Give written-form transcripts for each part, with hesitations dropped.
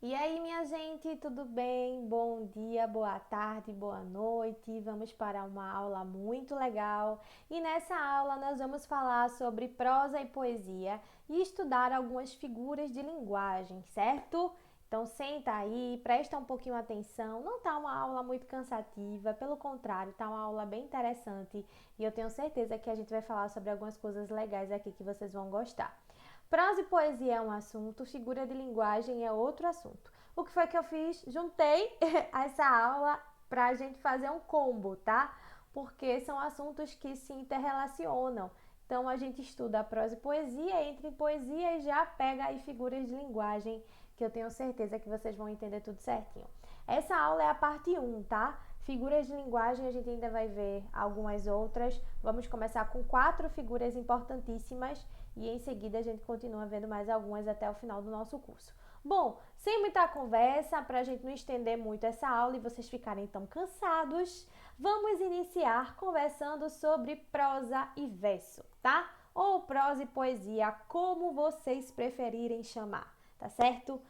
E aí, minha gente, tudo bem? Bom dia, boa tarde, boa noite. Vamos para uma aula muito legal. E nessa aula nós vamos falar sobre prosa e poesia e estudar algumas figuras de linguagem, certo? Então senta aí, presta um pouquinho atenção. Não tá uma aula muito cansativa, pelo contrário, tá uma aula bem interessante e eu tenho certeza que a gente vai falar sobre algumas coisas legais aqui que vocês vão gostar. Prosa e poesia é um assunto, figura de linguagem é outro assunto. O que foi que eu fiz? Juntei essa aula para a gente fazer um combo, tá? Porque são assuntos que se interrelacionam. Então a gente estuda a prosa e poesia, entra em poesia e já pega aí figuras de linguagem, que eu tenho certeza que vocês vão entender tudo certinho. Essa aula é a parte 1, tá? Figuras de linguagem, a gente ainda vai ver algumas outras. Vamos começar com 4 figuras importantíssimas e em seguida a gente continua vendo mais algumas até o final do nosso curso. Bom, sem muita conversa, para a gente não estender muito essa aula e vocês ficarem tão cansados, vamos iniciar conversando sobre prosa e verso, tá? Ou prosa e poesia, como vocês preferirem chamar, tá certo?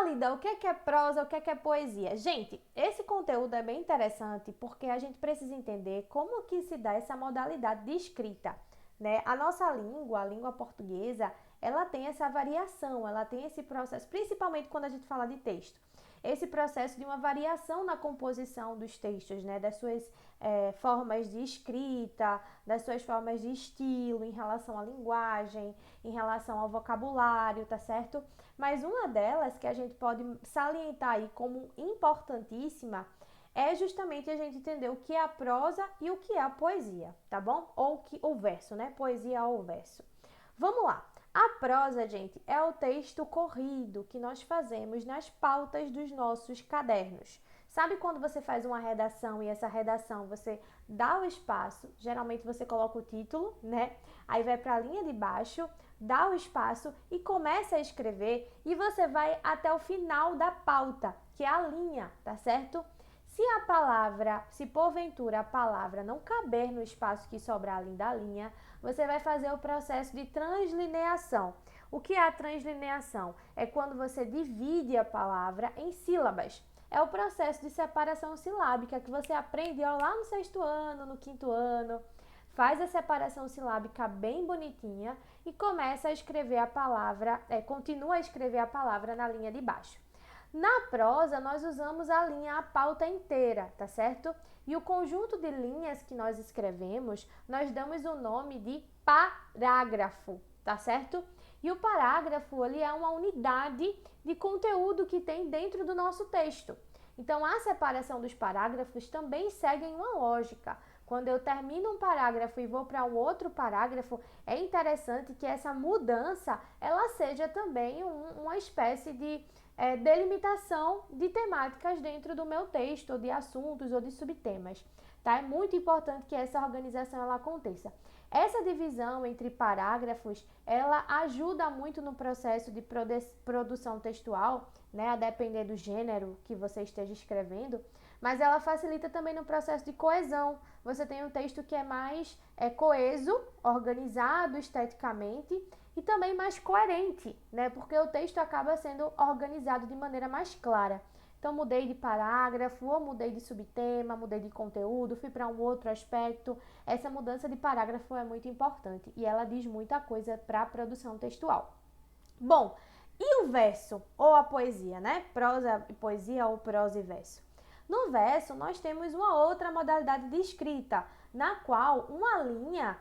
Lida, o que é prosa, o que é poesia? Gente, esse conteúdo é bem interessante porque a gente precisa entender como que se dá essa modalidade de escrita, né? A nossa língua, a língua portuguesa, ela tem essa variação, ela tem esse processo, principalmente quando a gente fala de texto. Esse processo de uma variação na composição dos textos, né? Das suas formas de escrita, das suas formas de estilo, em relação à linguagem, em relação ao vocabulário, tá certo? Mas uma delas que a gente pode salientar aí como importantíssima é justamente a gente entender o que é a prosa e o que é a poesia, tá bom? O verso, né? Poesia ou verso. Vamos lá. A prosa, gente, é o texto corrido que nós fazemos nas pautas dos nossos cadernos. Sabe quando você faz uma redação e essa redação você dá o espaço, geralmente você coloca o título, né? Aí vai para a linha de baixo, dá o espaço e começa a escrever e você vai até o final da pauta, que é a linha, tá certo? Se porventura a palavra não caber no espaço que sobrar além da linha, você vai fazer o processo de translineação. O que é a translineação? É quando você divide a palavra em sílabas. É o processo de separação silábica que você aprende lá no sexto ano, no quinto ano. Faz a separação silábica bem bonitinha e começa a escrever a palavra, continua a escrever a palavra na linha de baixo. Na prosa, nós usamos a linha, a pauta inteira, tá certo? E o conjunto de linhas que nós escrevemos, nós damos o nome de parágrafo, tá certo? E o parágrafo, ele é uma unidade de conteúdo que tem dentro do nosso texto. Então, a separação dos parágrafos também segue uma lógica. Quando eu termino um parágrafo e vou para um outro parágrafo, é interessante que essa mudança, ela seja também uma espécie de delimitação de temáticas dentro do meu texto, ou de assuntos, ou de subtemas. Tá? É muito importante que essa organização ela aconteça. Essa divisão entre parágrafos, ela ajuda muito no processo de produção textual, né, a depender do gênero que você esteja escrevendo, mas ela facilita também no processo de coesão. Você tem um texto que é mais coeso, organizado esteticamente e também mais coerente, né? Porque o texto acaba sendo organizado de maneira mais clara. Então, mudei de parágrafo, ou mudei de subtema, mudei de conteúdo, fui para um outro aspecto. Essa mudança de parágrafo é muito importante e ela diz muita coisa para a produção textual. Bom, e o verso, ou a poesia, né? Prosa e poesia ou prosa e verso. No verso, nós temos uma outra modalidade de escrita, na qual uma linha,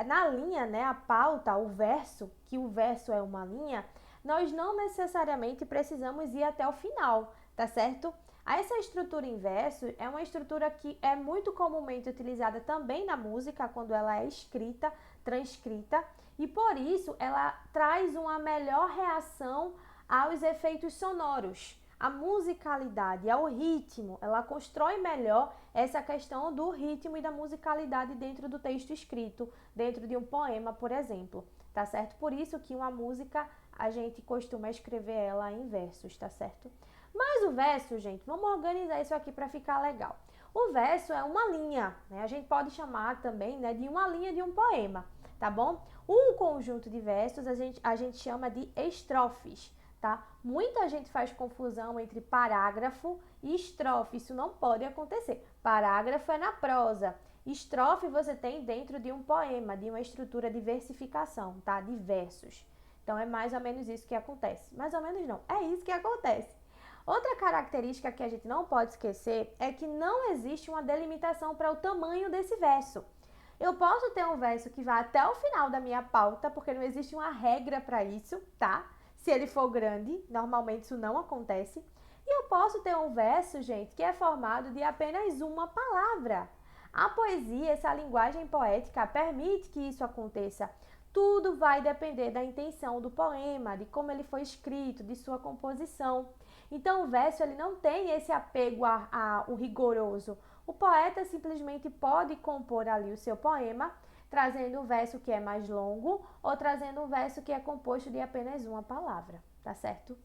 na linha, né, a pauta, o verso, que o verso é uma linha, nós não necessariamente precisamos ir até o final, tá certo? Essa estrutura em verso é uma estrutura que é muito comumente utilizada também na música, quando ela é escrita, transcrita, e por isso ela traz uma melhor reação aos efeitos sonoros. A musicalidade, ao ritmo, ela constrói melhor essa questão do ritmo e da musicalidade dentro do texto escrito, dentro de um poema, por exemplo, tá certo? Por isso que uma música a gente costuma escrever ela em versos, tá certo? Mas o verso, gente, vamos organizar isso aqui para ficar legal. O verso é uma linha, né? A gente pode chamar também, né, de uma linha de um poema, tá bom? Um conjunto de versos a gente chama de estrofes, tá? Muita gente faz confusão entre parágrafo e estrofe, isso não pode acontecer. Parágrafo é na prosa, estrofe você tem dentro de um poema, de uma estrutura de versificação, tá? De versos. Então é mais ou menos isso que acontece. Mais ou menos não, é isso que acontece. Outra característica que a gente não pode esquecer é que não existe uma delimitação para o tamanho desse verso. Eu posso ter um verso que vá até o final da minha pauta, porque não existe uma regra para isso, tá? Se ele for grande, normalmente isso não acontece. E eu posso ter um verso, gente, que é formado de apenas uma palavra. A poesia, essa linguagem poética, permite que isso aconteça. Tudo vai depender da intenção do poema, de como ele foi escrito, de sua composição. Então, o verso ele não tem esse apego ao rigoroso. O poeta simplesmente pode compor ali o seu poema, trazendo um verso que é mais longo ou trazendo um verso que é composto de apenas uma palavra, tá certo?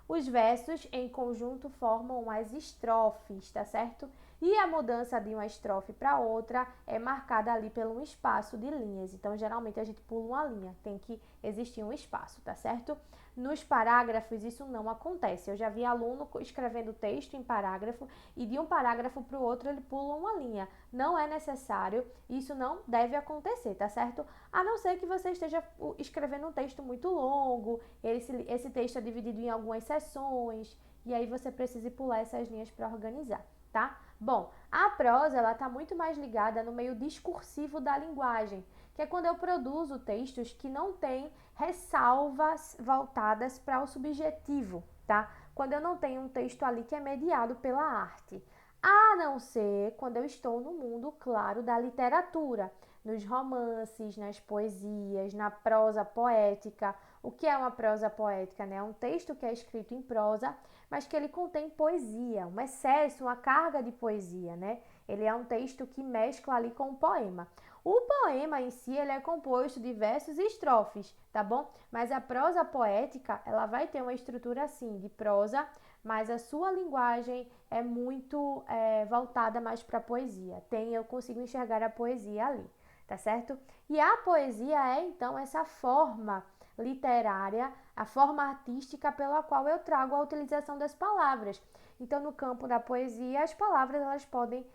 Os versos em conjunto formam as estrofes, tá certo? E a mudança de uma estrofe para outra é marcada ali pelo um espaço de linhas. Então, geralmente a gente pula uma linha, tem que existir um espaço, tá certo? Nos parágrafos isso não acontece. Eu já vi aluno escrevendo texto em parágrafo e de um parágrafo para o outro ele pula uma linha. Não é necessário, isso não deve acontecer, tá certo? A não ser que você esteja escrevendo um texto muito longo, esse texto é dividido em algumas seções e aí você precisa pular essas linhas para organizar, tá? Bom, a prosa ela está muito mais ligada no meio discursivo da linguagem, que é quando eu produzo textos que não têm ressalvas voltadas para o subjetivo, tá? Quando eu não tenho um texto ali que é mediado pela arte. A não ser quando eu estou no mundo, claro, da literatura, nos romances, nas poesias, na prosa poética. O que é uma prosa poética, né? É um texto que é escrito em prosa, mas que ele contém poesia, um excesso, uma carga de poesia, né? Ele é um texto que mescla ali com o poema. O poema em si, ele é composto de versos e estrofes, tá bom? Mas a prosa poética, ela vai ter uma estrutura assim, de prosa, mas a sua linguagem é muito voltada mais para a poesia. Eu consigo enxergar a poesia ali, tá certo? E a poesia é, então, essa forma literária, a forma artística pela qual eu trago a utilização das palavras. Então, no campo da poesia, as palavras elas podem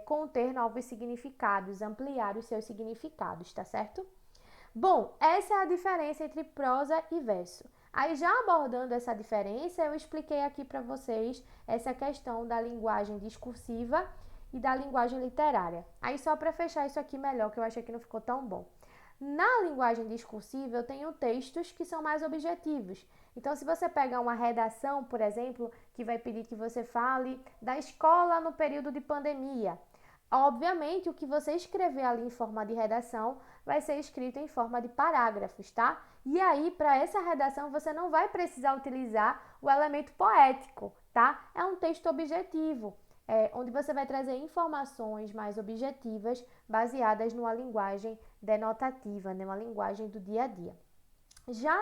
conter novos significados, ampliar os seus significados, tá certo? Bom, essa é a diferença entre prosa e verso. Aí, já abordando essa diferença, eu expliquei aqui para vocês essa questão da linguagem discursiva e da linguagem literária. Aí, só para fechar isso aqui melhor, que eu achei que não ficou tão bom. Na linguagem discursiva, eu tenho textos que são mais objetivos. Então, se você pegar uma redação, por exemplo, que vai pedir que você fale da escola no período de pandemia, obviamente, o que você escrever ali em forma de redação vai ser escrito em forma de parágrafos, tá? E aí, para essa redação, você não vai precisar utilizar o elemento poético, tá? É um texto objetivo, onde você vai trazer informações mais objetivas baseadas numa linguagem denotativa, né? Uma linguagem do dia a dia. Já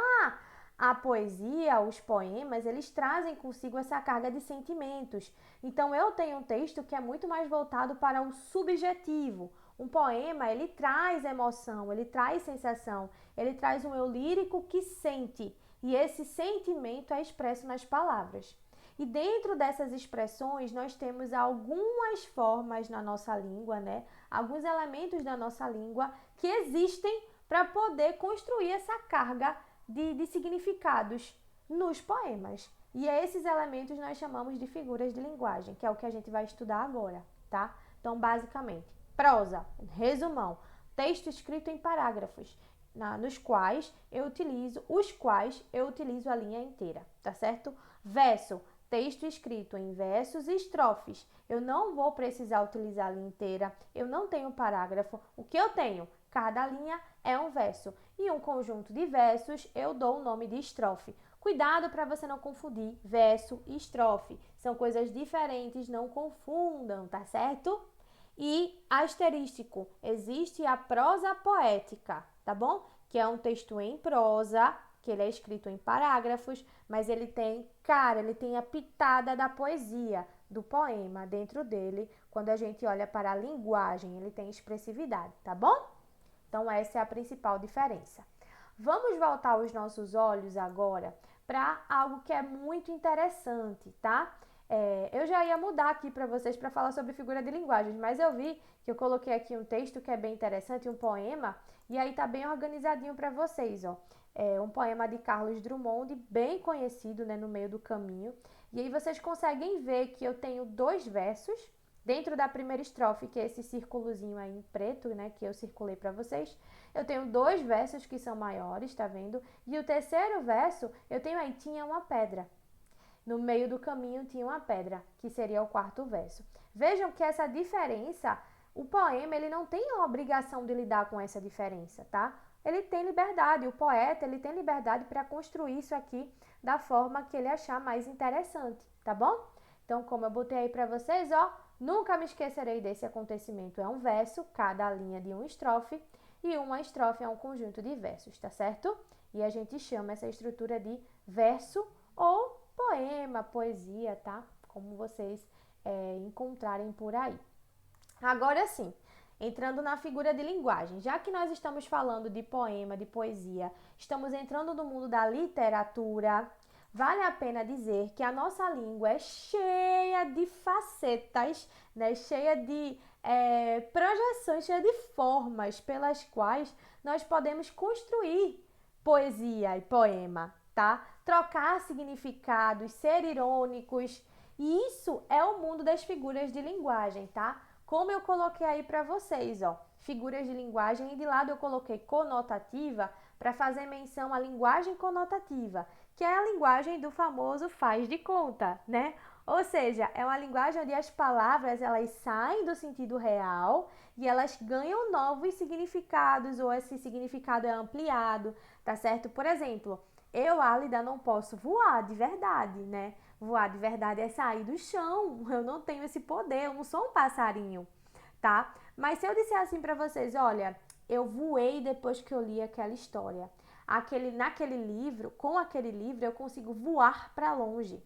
a poesia, os poemas, eles trazem consigo essa carga de sentimentos. Então, eu tenho um texto que é muito mais voltado para o subjetivo. Um poema, ele traz emoção, ele traz sensação, ele traz um eu lírico que sente. E esse sentimento é expresso nas palavras. E dentro dessas expressões, nós temos algumas formas na nossa língua, né? Alguns elementos da nossa língua que existem para poder construir essa carga de significados nos poemas. E esses elementos nós chamamos de figuras de linguagem, que é o que a gente vai estudar agora, tá? Então, basicamente, prosa, resumão, texto escrito em parágrafos, os quais eu utilizo a linha inteira, tá certo? Verso, texto escrito em versos e estrofes. Eu não vou precisar utilizar a linha inteira, eu não tenho parágrafo. O que eu tenho? Cada linha é um verso. E um conjunto de versos eu dou o nome de estrofe. Cuidado para você não confundir verso e estrofe. São coisas diferentes, não confundam, tá certo? E asterístico, existe a prosa poética, tá bom? Que é um texto em prosa, que ele é escrito em parágrafos, mas ele tem a pitada da poesia, do poema dentro dele. Quando a gente olha para a linguagem, ele tem expressividade, tá bom? Então, essa é a principal diferença. Vamos voltar os nossos olhos agora para algo que é muito interessante, tá? Eu já ia mudar aqui para vocês para falar sobre figura de linguagens, mas eu vi que eu coloquei aqui um texto que é bem interessante, um poema, e aí tá bem organizadinho para vocês, ó. É um poema de Carlos Drummond, bem conhecido, né, no meio do caminho. E aí vocês conseguem ver que eu tenho dois versos dentro da primeira estrofe, que é esse círculozinho aí em preto, né, que eu circulei para vocês. Eu tenho dois versos que são maiores, tá vendo? E o terceiro verso, eu tenho aí, tinha uma pedra. No meio do caminho tinha uma pedra, que seria o quarto verso. Vejam que essa diferença, o poema, ele não tem a obrigação de lidar com essa diferença, tá? Ele tem liberdade, o poeta, ele tem liberdade para construir isso aqui da forma que ele achar mais interessante, tá bom? Então, como eu botei aí para vocês, ó, nunca me esquecerei desse acontecimento. É um verso, cada linha de uma estrofe, e uma estrofe é um conjunto de versos, tá certo? E a gente chama essa estrutura de verso ou poema, poesia, tá? Como vocês encontrarem por aí. Agora sim, entrando na figura de linguagem, já que nós estamos falando de poema, de poesia, estamos entrando no mundo da literatura, vale a pena dizer que a nossa língua é cheia de facetas, né? Cheia de projeções, cheia de formas pelas quais nós podemos construir poesia e poema, tá? Trocar significados, ser irônicos. E isso é o mundo das figuras de linguagem, tá? Como eu coloquei aí para vocês, ó, figuras de linguagem, e de lado eu coloquei conotativa para fazer menção à linguagem conotativa, que é a linguagem do famoso faz de conta, né? Ou seja, é uma linguagem onde as palavras elas saem do sentido real e elas ganham novos significados, ou esse significado é ampliado, tá certo? Por exemplo, eu, Álida, não posso voar de verdade, né? Voar de verdade é sair do chão. Eu não tenho esse poder, eu não sou um passarinho, tá? Mas se eu disser assim para vocês, olha, eu voei depois que eu li aquela história. Naquele livro, com aquele livro, eu consigo voar para longe.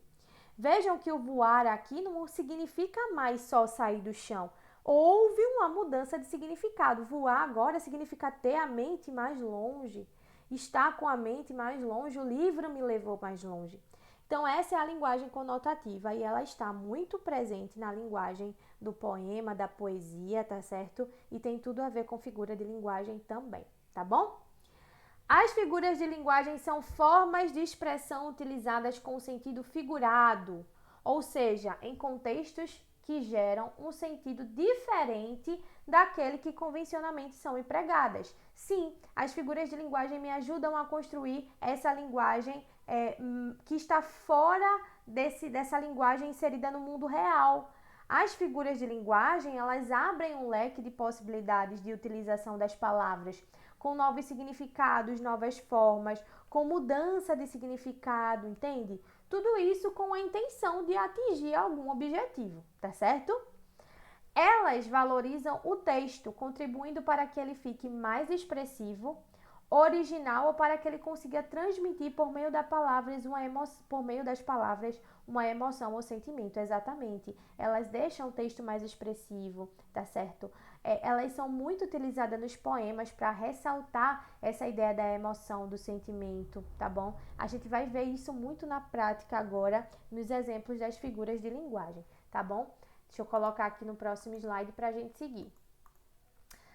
Vejam que o voar aqui não significa mais só sair do chão. Houve uma mudança de significado. Voar agora significa ter a mente mais longe, estar com a mente mais longe. O livro me levou mais longe. Então, essa é a linguagem conotativa e ela está muito presente na linguagem do poema, da poesia, tá certo? E tem tudo a ver com figura de linguagem também, tá bom? As figuras de linguagem são formas de expressão utilizadas com sentido figurado, ou seja, em contextos que geram um sentido diferente daquele que convencionalmente são empregadas. Sim, as figuras de linguagem me ajudam a construir essa linguagem que está fora dessa linguagem inserida no mundo real. As figuras de linguagem, elas abrem um leque de possibilidades de utilização das palavras, com novos significados, novas formas, com mudança de significado, entende? Tudo isso com a intenção de atingir algum objetivo, tá certo? Elas valorizam o texto, contribuindo para que ele fique mais expressivo, original, ou para que ele consiga transmitir por meio das palavras uma emoção ou sentimento. Exatamente. Elas deixam o texto mais expressivo, tá certo? Elas são muito utilizadas nos poemas para ressaltar essa ideia da emoção, do sentimento, tá bom? A gente vai ver isso muito na prática agora, nos exemplos das figuras de linguagem, tá bom? Deixa eu colocar aqui no próximo slide para a gente seguir.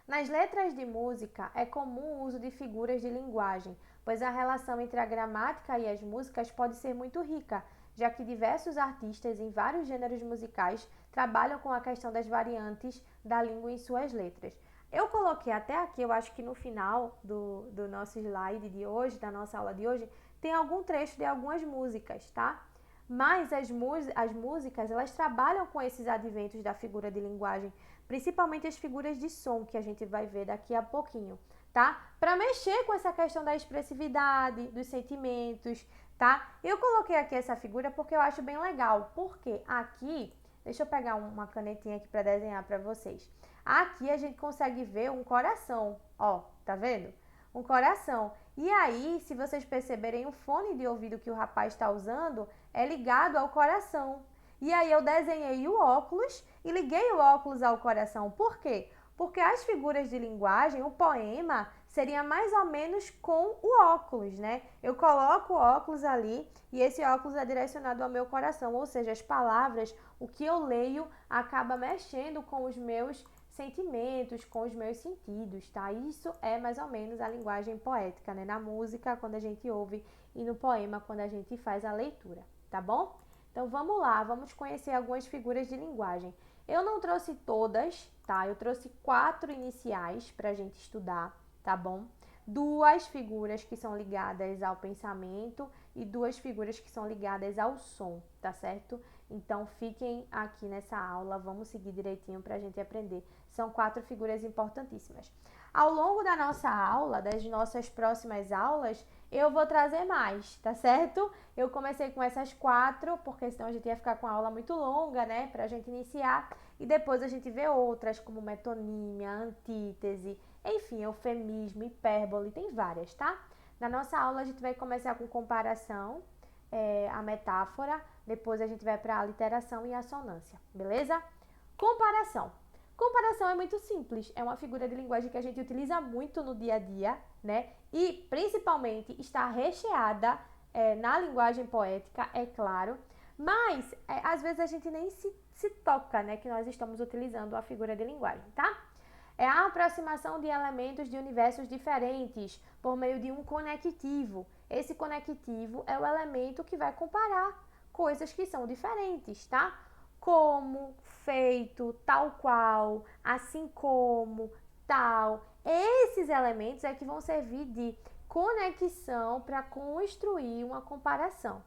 Nas letras de música, é comum o uso de figuras de linguagem, pois a relação entre a gramática e as músicas pode ser muito rica, já que diversos artistas em vários gêneros musicais trabalham com a questão das variantes da língua em suas letras. Eu coloquei até aqui, eu acho que no final do nosso slide de hoje, da nossa aula de hoje, tem algum trecho de algumas músicas, tá? Mas as músicas, elas trabalham com esses adventos da figura de linguagem, principalmente as figuras de som, que a gente vai ver daqui a pouquinho, tá? Para mexer com essa questão da expressividade, dos sentimentos, tá? Eu coloquei aqui essa figura porque eu acho bem legal, porque aqui, deixa eu pegar uma canetinha aqui para desenhar para vocês. Aqui a gente consegue ver um coração, ó, tá vendo? Um coração. E aí, se vocês perceberem, o fone de ouvido que o rapaz está usando é ligado ao coração. E aí eu desenhei o óculos e liguei o óculos ao coração. Por quê? Porque as figuras de linguagem, o poema, seria mais ou menos com o óculos, né? Eu coloco o óculos ali e esse óculos é direcionado ao meu coração, ou seja, as palavras, o que eu leio acaba mexendo com os meus sentimentos, com os meus sentidos, tá? Isso é mais ou menos a linguagem poética, né? Na música, quando a gente ouve, e no poema, quando a gente faz a leitura, tá bom? Então vamos lá, vamos conhecer algumas figuras de linguagem. Eu não trouxe todas, tá? Eu trouxe 4 iniciais para a gente estudar, tá bom? 2 figuras que são ligadas ao pensamento e 2 figuras que são ligadas ao som, tá certo? Então fiquem aqui nessa aula, vamos seguir direitinho para a gente aprender. São 4 figuras importantíssimas. Ao longo da nossa aula, das nossas próximas aulas, eu vou trazer mais, tá certo? Eu comecei com essas 4, porque senão a gente ia ficar com a aula muito longa, né? Pra gente iniciar. E depois a gente vê outras, como metonímia, antítese, enfim, eufemismo, hipérbole, tem várias, tá? Na nossa aula a gente vai começar com comparação, a metáfora, depois a gente vai para a literação e a assonância, beleza? Comparação. Comparação é muito simples, é uma figura de linguagem que a gente utiliza muito no dia a dia, né? E principalmente está recheada na linguagem poética, é claro, mas às vezes a gente nem se toca, né, que nós estamos utilizando a figura de linguagem, tá? É a aproximação de elementos de universos diferentes por meio de um conectivo. Esse conectivo é o elemento que vai comparar coisas que são diferentes, tá? Como, feito, tal qual, assim como, tal. Esses elementos é que vão servir de conexão para construir uma comparação.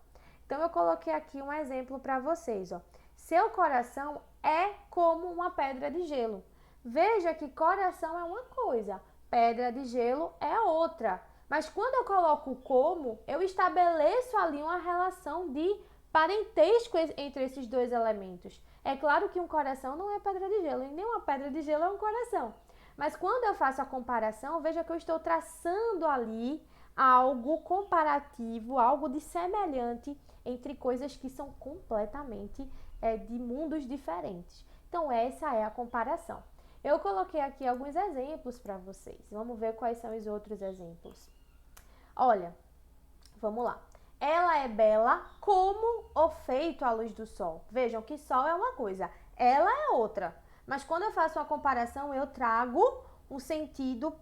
Então, eu coloquei aqui um exemplo para vocês, ó. Seu coração é como uma pedra de gelo. Veja que coração é uma coisa, pedra de gelo é outra. Mas quando eu coloco como, eu estabeleço ali uma relação de parentesco entre esses dois elementos. É claro que um coração não é pedra de gelo, e nem uma pedra de gelo é um coração. Mas quando eu faço a comparação, veja que eu estou traçando ali algo comparativo, algo de semelhante entre coisas que são completamente de mundos diferentes. Então, essa é a comparação. Eu coloquei aqui alguns exemplos para vocês. Vamos ver quais são os outros exemplos. Olha, vamos lá. Ela é bela como o feito à luz do sol. Vejam que sol é uma coisa, ela é outra. Mas quando eu faço uma comparação, eu trago um sentido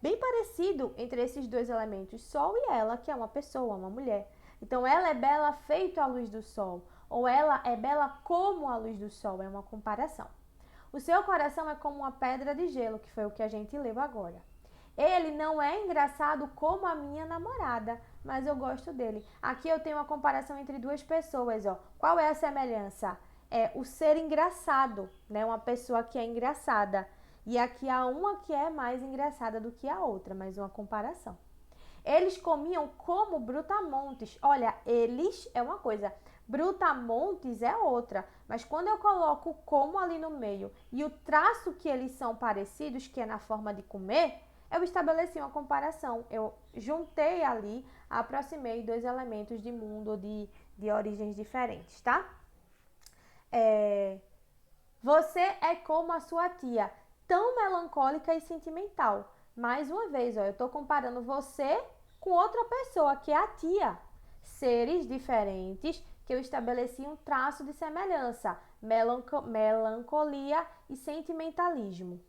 bem parecido entre esses dois elementos, sol e ela, que é uma pessoa, uma mulher. Então, ela é bela feito à luz do sol, ou ela é bela como a luz do sol, é uma comparação. O seu coração é como uma pedra de gelo, que foi o que a gente leu agora. Ele não é engraçado como a minha namorada, mas eu gosto dele. Aqui eu tenho uma comparação entre duas pessoas, ó. Qual é a semelhança? É o ser engraçado, né? Uma pessoa que é engraçada. E aqui há uma que é mais engraçada do que a outra, mas uma comparação. Eles comiam como brutamontes. Olha, eles é uma coisa, brutamontes é outra. Mas quando eu coloco como ali no meio e o traço que eles são parecidos, que é na forma de comer, eu estabeleci uma comparação. Eu juntei ali, aproximei dois elementos de mundo de origens diferentes, tá? Você é como a sua tia, tão melancólica e sentimental. Mais uma vez, ó, eu estou comparando você com outra pessoa, que é a tia. Seres diferentes que eu estabeleci um traço de semelhança, melancolia e sentimentalismo.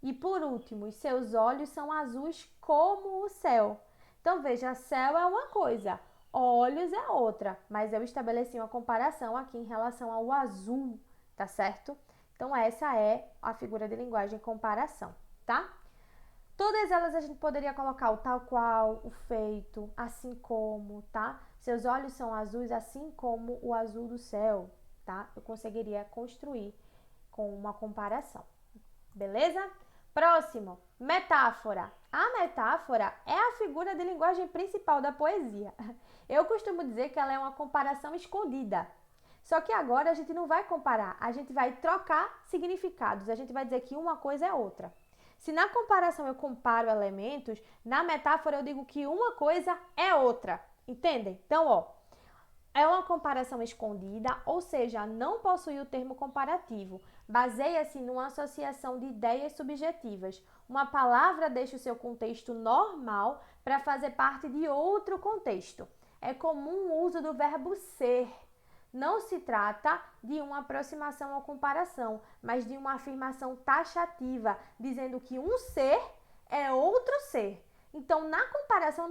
E por último, os seus olhos são azuis como o céu. Então veja, céu é uma coisa, olhos é outra, mas eu estabeleci uma comparação aqui em relação ao azul, tá certo? Então essa é a figura de linguagem comparação, tá? Todas elas a gente poderia colocar o tal qual, o feito, assim como, tá? Seus olhos são azuis assim como o azul do céu, tá? Eu conseguiria construir com uma comparação, beleza? Próximo, metáfora. A metáfora é a figura de linguagem principal da poesia. Eu costumo dizer que ela é uma comparação escondida. Só que agora a gente não vai comparar, a gente vai trocar significados, a gente vai dizer que uma coisa é outra. Se na comparação eu comparo elementos, na metáfora eu digo que uma coisa é outra. Entendem? Então, ó, é uma comparação escondida, ou seja, não possui o termo comparativo, Baseia-se numa associação de ideias subjetivas. Uma palavra deixa o seu contexto normal para fazer parte de outro contexto. É comum o uso do verbo ser. Não se trata de uma aproximação ou comparação, mas de uma afirmação taxativa, dizendo que um ser é outro ser. Então, na comparação,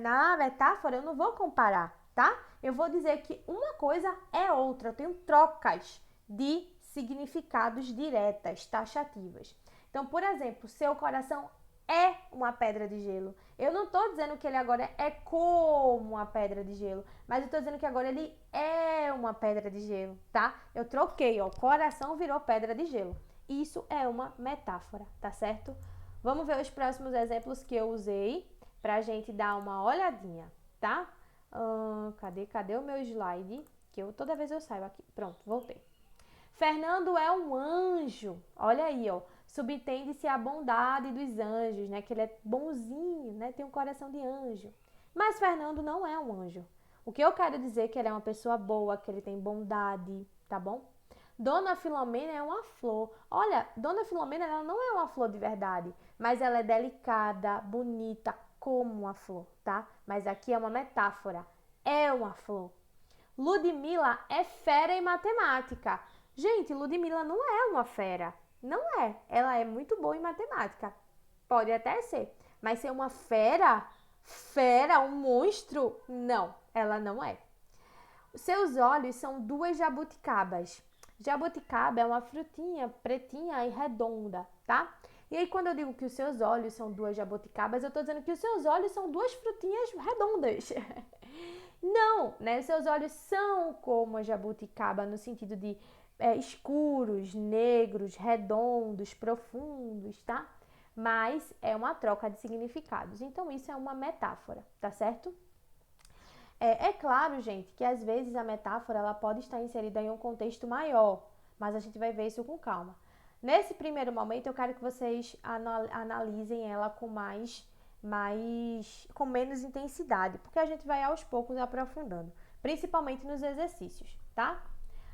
na metáfora, eu não vou comparar, tá? Eu vou dizer que uma coisa é outra. Eu tenho trocas de significados diretas, taxativas. Então, por exemplo, seu coração é uma pedra de gelo. Eu não estou dizendo que ele agora é como uma pedra de gelo, mas eu estou dizendo que agora ele é uma pedra de gelo, tá? Eu troquei, ó, coração virou pedra de gelo. Isso é uma metáfora, tá certo? Vamos ver os próximos exemplos que eu usei pra gente dar uma olhadinha, tá? Cadê o meu slide? Que toda vez eu saio aqui. Pronto, voltei. Fernando é um anjo. Olha aí, ó. Subtende-se a bondade dos anjos, né? Que ele é bonzinho, né? Tem um coração de anjo. Mas Fernando não é um anjo. O que eu quero dizer é que ele é uma pessoa boa, que ele tem bondade, tá bom? Dona Filomena é uma flor. Olha, Dona Filomena, ela não é uma flor de verdade, mas ela é delicada, bonita, como uma flor, tá? Mas aqui é uma metáfora. É uma flor. Ludmila é fera em matemática. Gente, Ludmila não é uma fera. Não é. Ela é muito boa em matemática. Pode até ser. Mas ser uma fera? Fera, um monstro? Não, ela não é. Seus olhos são duas jabuticabas. Jabuticaba é uma frutinha pretinha e redonda, tá? E aí, quando eu digo que os seus olhos são duas jabuticabas, eu tô dizendo que os seus olhos são duas frutinhas redondas. Não, né? Os seus olhos são como a jabuticaba no sentido de escuros, negros, redondos, profundos, tá? Mas é uma troca de significados. Então, isso é uma metáfora, tá certo? É claro, gente, que às vezes a metáfora ela pode estar inserida em um contexto maior, mas a gente vai ver isso com calma. Nesse primeiro momento, eu quero que vocês analisem ela com menos intensidade, porque a gente vai aos poucos aprofundando, principalmente nos exercícios, tá?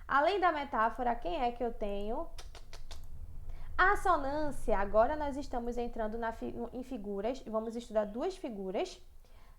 Além da metáfora, quem é que eu tenho? Assonância. Agora nós estamos entrando em figuras, vamos estudar duas figuras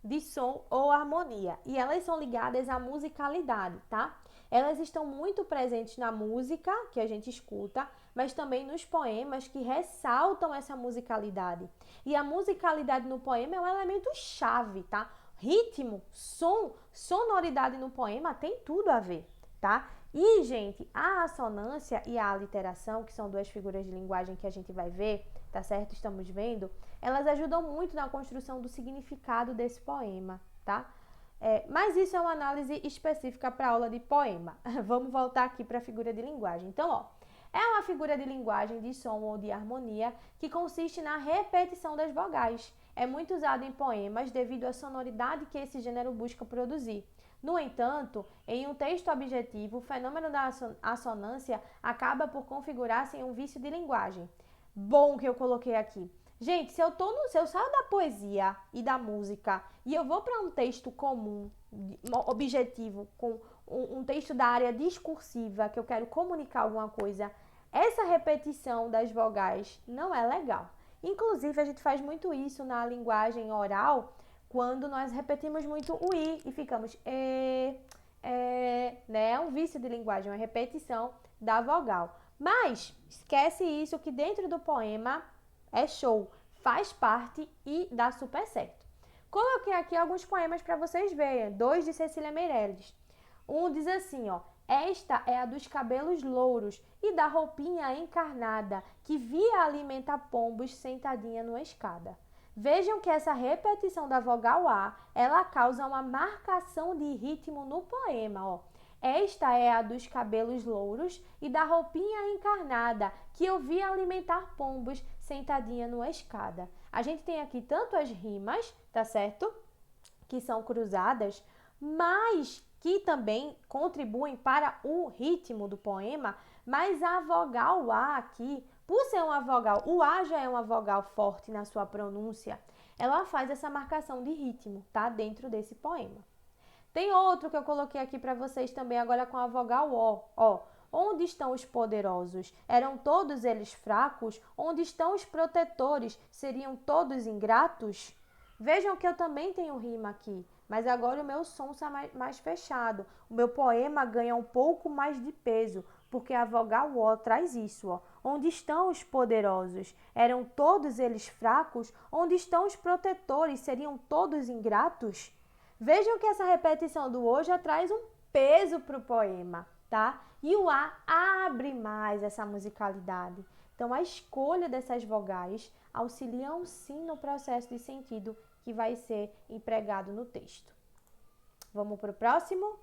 de som ou harmonia. E elas são ligadas à musicalidade, tá? Elas estão muito presentes na música que a gente escuta, mas também nos poemas que ressaltam essa musicalidade. E a musicalidade no poema é um elemento chave, tá? Ritmo, som, sonoridade no poema tem tudo a ver, tá? E, gente, a assonância e a aliteração, que são duas figuras de linguagem que a gente vai ver, tá certo? Estamos vendo, elas ajudam muito na construção do significado desse poema, tá? Mas isso é uma análise específica para a aula de poema. Vamos voltar aqui para a figura de linguagem. Então, ó, é uma figura de linguagem de som ou de harmonia que consiste na repetição das vogais. É muito usado em poemas devido à sonoridade que esse gênero busca produzir. No entanto, em um texto objetivo, o fenômeno da assonância acaba por configurar-se em um vício de linguagem. Bom que eu coloquei aqui. Gente, se eu saio da poesia e da música e eu vou para um texto comum, objetivo, com um texto da área discursiva, que eu quero comunicar alguma coisa, essa repetição das vogais não é legal. Inclusive, a gente faz muito isso na linguagem oral, quando nós repetimos muito o i e ficamos né? É um vício de linguagem, uma repetição da vogal. Mas esquece isso que dentro do poema é show, faz parte e dá super certo. Coloquei aqui alguns poemas para vocês verem, dois de Cecília Meirelles. Um diz assim, ó: esta é a dos cabelos louros e da roupinha encarnada, que via alimentar pombos sentadinha numa escada. Vejam que essa repetição da vogal A, ela causa uma marcação de ritmo no poema, ó. Esta é a dos cabelos louros e da roupinha encarnada, que eu vi alimentar pombos sentadinha numa escada. A gente tem aqui tanto as rimas, tá certo? Que são cruzadas, mas que também contribuem para o ritmo do poema, mas a vogal A aqui, por ser uma vogal, o A já é uma vogal forte na sua pronúncia, ela faz essa marcação de ritmo, tá? Dentro desse poema. Tem outro que eu coloquei aqui para vocês também agora com a vogal O. Ó, Onde estão os poderosos? Eram todos eles fracos? Onde estão os protetores? Seriam todos ingratos? Vejam que eu também tenho rima aqui, mas agora o meu som está mais fechado. O meu poema ganha um pouco mais de peso, porque a vogal O traz isso, ó. Onde estão os poderosos? Eram todos eles fracos? Onde estão os protetores? Seriam todos ingratos? Vejam que essa repetição do O já traz um peso para o poema, tá? E o A abre mais essa musicalidade. Então, a escolha dessas vogais auxiliam sim no processo de sentido que vai ser empregado no texto. Vamos para o próximo?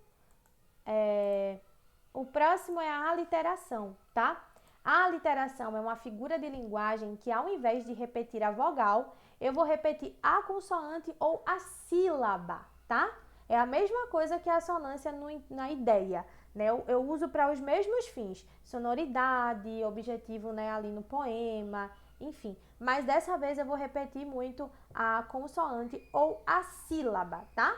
O próximo é a aliteração, tá? A aliteração é uma figura de linguagem que, ao invés de repetir a vogal, eu vou repetir a consoante ou a sílaba, tá? É a mesma coisa que a assonância na ideia, né? Eu uso para os mesmos fins, sonoridade, objetivo, né, ali no poema, enfim. Mas dessa vez eu vou repetir muito a consoante ou a sílaba, tá?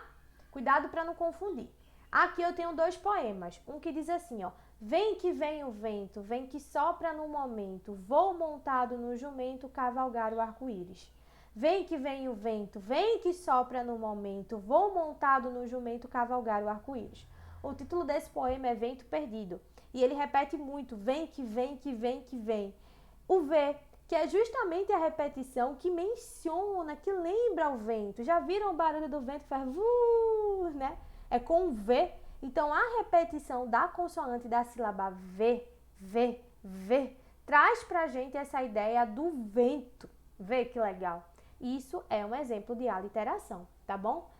Cuidado para não confundir. Aqui eu tenho dois poemas, um que diz assim, ó: vem que vem o vento, vem que sopra no momento, vou montado no jumento cavalgar o arco-íris. Vem que vem o vento, vem que sopra no momento, vou montado no jumento cavalgar o arco-íris. O título desse poema é Vento Perdido, e ele repete muito, vem que vem, que vem, que vem. O V, que é justamente a repetição que menciona, que lembra o vento. Já viram o barulho do vento que faz né? É com V. Então, a repetição da consoante da sílaba V, traz pra gente essa ideia do vento. Vê que legal. Isso é um exemplo de aliteração, tá bom?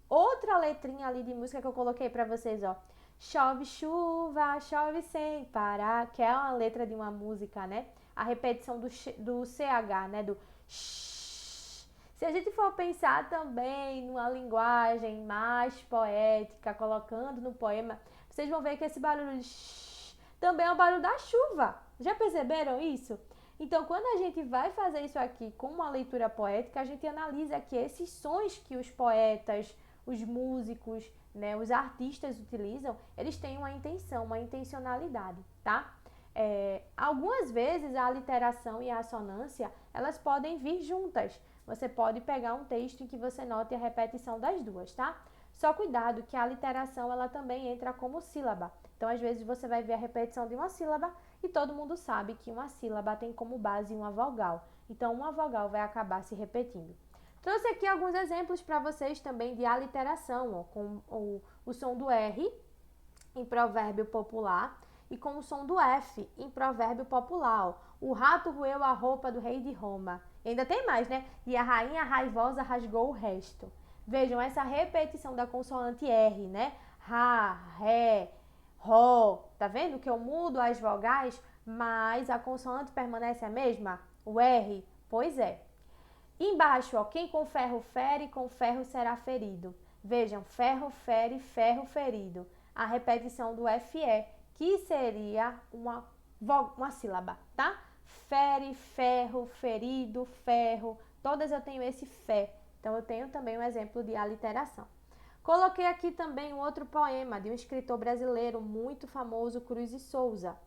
Outra letrinha ali de música que eu coloquei pra vocês, ó. Chove chuva, chove sem parar, que é uma letra de uma música, né? A repetição do CH, né? Do sh. Se a gente for pensar também numa linguagem mais poética, colocando no poema, vocês vão ver que esse barulho de sh também é o barulho da chuva. Já perceberam isso? Então, quando a gente vai fazer isso aqui com uma leitura poética, a gente analisa que esses sons que os poetas, os músicos, né, os artistas utilizam, eles têm uma intenção, uma intencionalidade, tá? Algumas vezes a aliteração e a assonância, elas podem vir juntas. Você pode pegar um texto em que você note a repetição das duas, tá? Só cuidado que a aliteração, ela também entra como sílaba. Então, às vezes, você vai ver a repetição de uma sílaba e todo mundo sabe que uma sílaba tem como base uma vogal. Então, uma vogal vai acabar se repetindo. Trouxe aqui alguns exemplos para vocês também de aliteração, ó, com o som do R em provérbio popular e com o som do F em provérbio popular. Ó. O rato roeu a roupa do rei de Roma. E ainda tem mais, né? E a rainha raivosa rasgou o resto. Vejam essa repetição da consoante R, né? Ra, ré, ró. Tá vendo que eu mudo as vogais, mas a consoante permanece a mesma? O R? Pois é. Embaixo, ó, quem com ferro fere, com ferro será ferido. Vejam, ferro fere, ferro ferido. A repetição do FE, que seria uma sílaba, tá? Fere, ferro, ferido, ferro. Todas eu tenho esse fé. Então, eu tenho também um exemplo de aliteração. Coloquei aqui também um outro poema de um escritor brasileiro muito famoso, Cruz e Souza.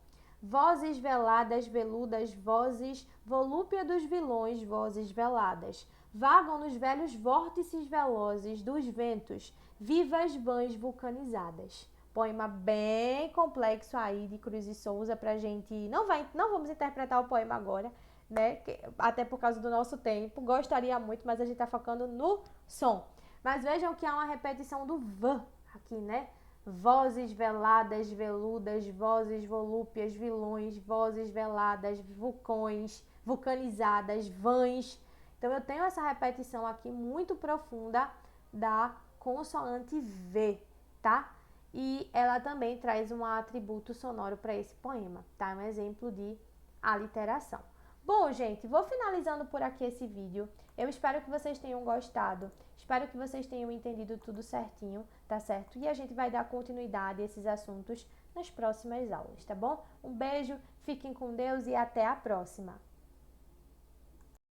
Vozes veladas, veludas, vozes, volúpia dos vilões, vozes veladas. Vagam nos velhos vórtices velozes dos ventos, vivas vãs vulcanizadas. Poema bem complexo aí de Cruz e Souza pra gente... Não vamos interpretar o poema agora, né? Até por causa do nosso tempo. Gostaria muito, mas a gente tá focando no som. Mas vejam que há uma repetição do V aqui, né? Vozes veladas, veludas, vozes volúpias, vilões, vozes veladas, vulcões, vulcanizadas, vãs. Então, eu tenho essa repetição aqui muito profunda da consoante V, tá? E ela também traz um atributo sonoro para esse poema, tá? É um exemplo de aliteração. Bom, gente, vou finalizando por aqui esse vídeo. Eu espero que vocês tenham gostado. Espero que vocês tenham entendido tudo certinho, tá certo? E a gente vai dar continuidade a esses assuntos nas próximas aulas, tá bom? Um beijo, fiquem com Deus e até a próxima!